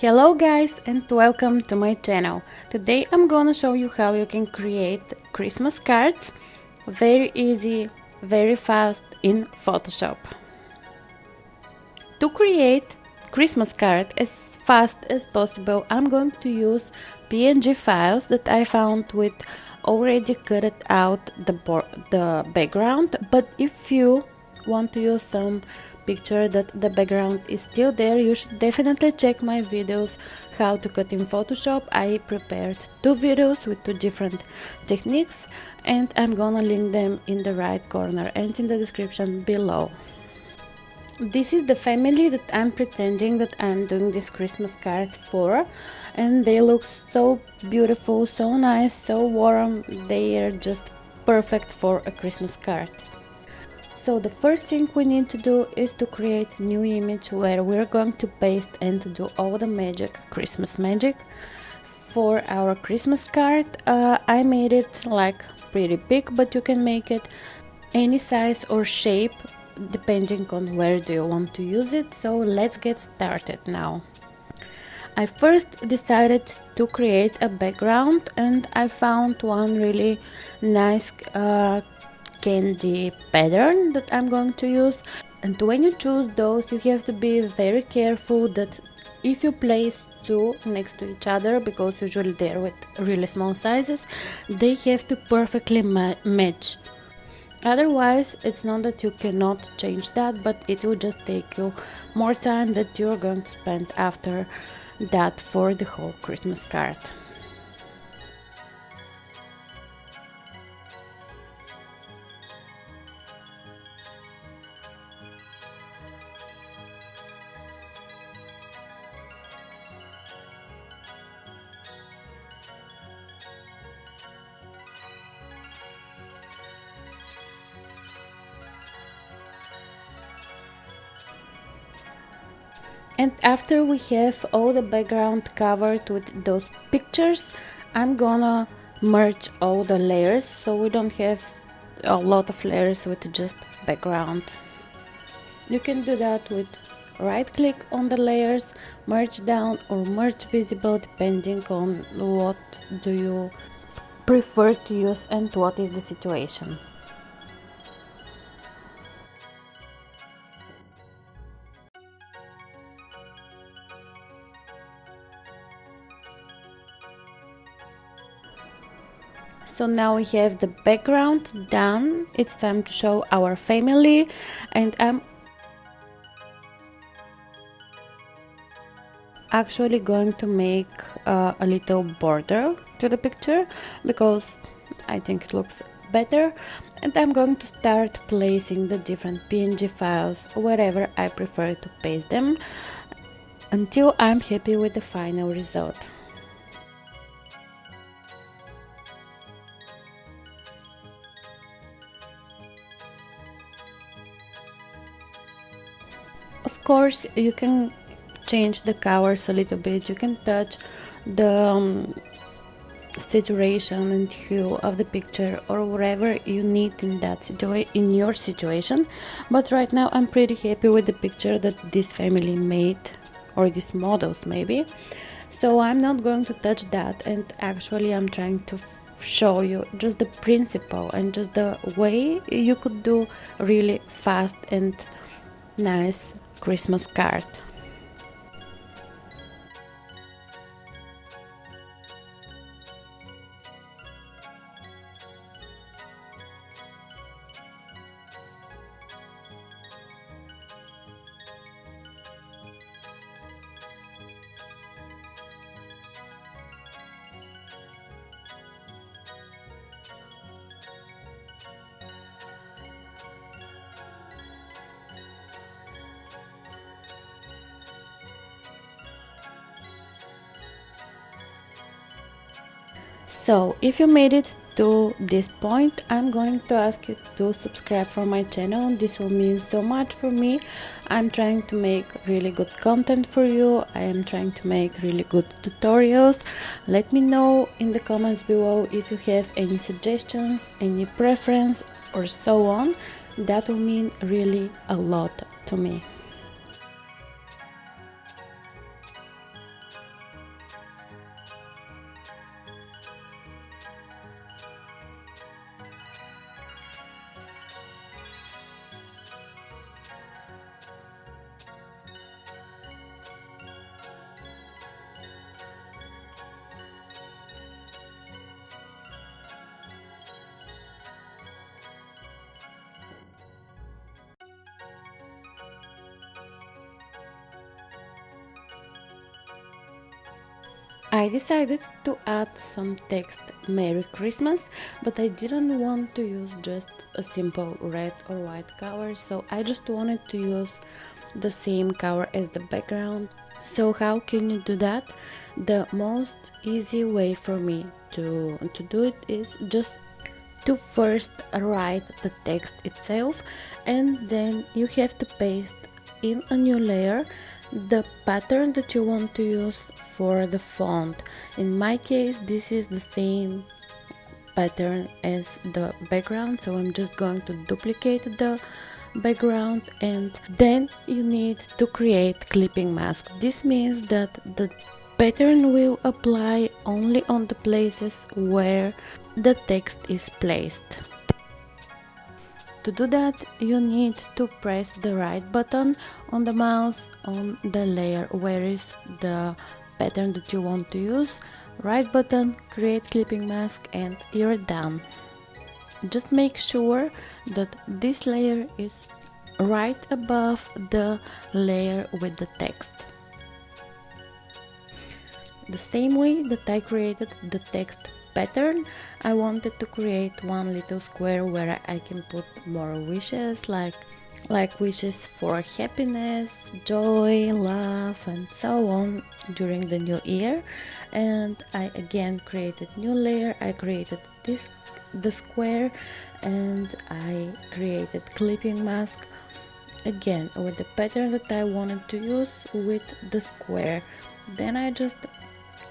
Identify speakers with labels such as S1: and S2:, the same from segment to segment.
S1: Hello guys and welcome to my channel. Today I'm gonna show you how you can create Christmas cards very easy, very fast in Photoshop. To create Christmas card as fast as possible, I'm going to use PNG files that I found with already cut out the background, but if you want to use some picture that the background is still there, you should definitely check my videos how to cut in Photoshop. I prepared two videos with two different techniques and I'm gonna link them in the right corner and in the description below. This is the family that I'm pretending that I'm doing this Christmas card for, and they look so beautiful, so nice, so warm. They are just perfect for a Christmas card. So the first thing we need to do is to create a new image where we're going to paste and do all the magic, Christmas magic. For our Christmas card, I made it like pretty big, but you can make it any size or shape depending on where do you want to use it. So let's get started now. I first decided to create a background and I found one really nice candy pattern that I'm going to use. And when you choose those, you have to be very careful that if you place two next to each other, because usually they're with really small sizes, they have to perfectly match. Otherwise, it's not that you cannot change that, but it will just take you more time that you're going to spend after that for the whole Christmas card. And after we have all the background covered with those pictures, I'm gonna merge all the layers so we don't have a lot of layers with just background. You can do that with right click on the layers, merge down or merge visible depending on what do you prefer to use and what is the situation. So now we have the background done. It's time to show our family, and I'm actually going to make a little border to the picture because I think it looks better, and I'm going to start placing the different PNG files wherever I prefer to paste them until I'm happy with the final result. Of course, you can change the colors a little bit, you can touch the saturation and hue of the picture or whatever you need in your situation, but right now I'm pretty happy with the picture that this family made, or these models maybe, so I'm not going to touch that, and actually I'm trying to show you just the principle and just the way you could do really fast and nice Christmas card. So if you made it to this point, I'm going to ask you to subscribe for my channel. This will mean so much for me. I'm trying to make really good content for you. I am trying to make really good tutorials. Let me know in the comments below if you have any suggestions, any preference or so on. That will mean really a lot to me. I decided to add some text Merry Christmas, but I didn't want to use just a simple red or white color, so I just wanted to use the same color as the background. So how can you do that? The most easy way for me to do it is just to first write the text itself, and then you have to paste in a new layer the pattern that you want to use for the font. In my case, this is the same pattern as the background, so I'm just going to duplicate the background, and then you need to create clipping mask. This means that the pattern will apply only on the places where the text is placed. To do that, you need to press the right button on the mouse on the layer where is the pattern that you want to use. Right button, create clipping mask, and you're done. Just make sure that this layer is right above the layer with the text. The same way that I created the text pattern, I wanted to create one little square where I can put more wishes, like wishes for happiness, joy, love, and so on during the new year. And I again created new layer. I created the square, and I created clipping mask again with the pattern that I wanted to use with the square. Then I just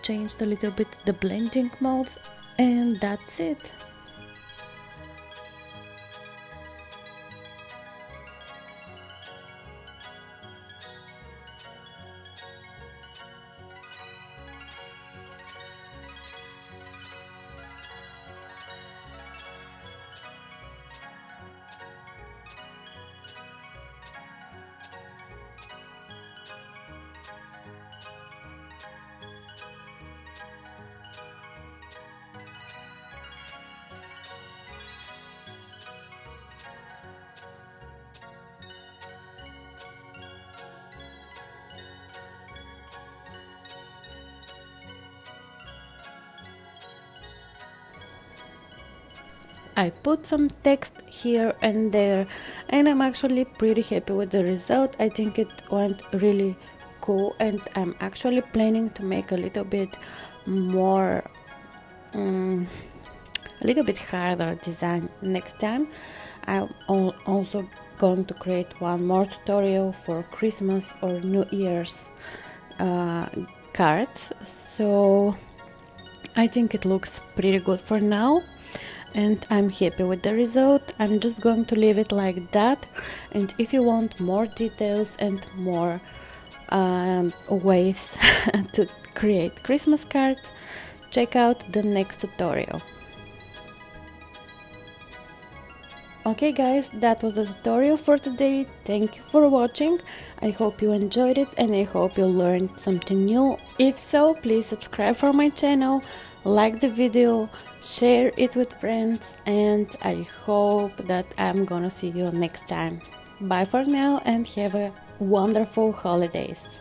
S1: changed a little bit the blending modes, and that's it. I put some text here and there, and I'm actually pretty happy with the result. I think it went really cool, and I'm actually planning to make a little bit more a little bit harder design next time. I'm also going to create one more tutorial for Christmas or New Year's cards, so I think it looks pretty good for now, and I'm happy with the result. I'm just going to leave it like that, and if you want more details and more ways to create Christmas cards, check out the next tutorial. Okay guys, that was the tutorial for today. Thank you for watching. I hope you enjoyed it, and I hope you learned something new. If so, please subscribe for my channel, like the video, share it with friends, and I hope that I'm gonna see you next time. Bye for now, and have a wonderful holidays.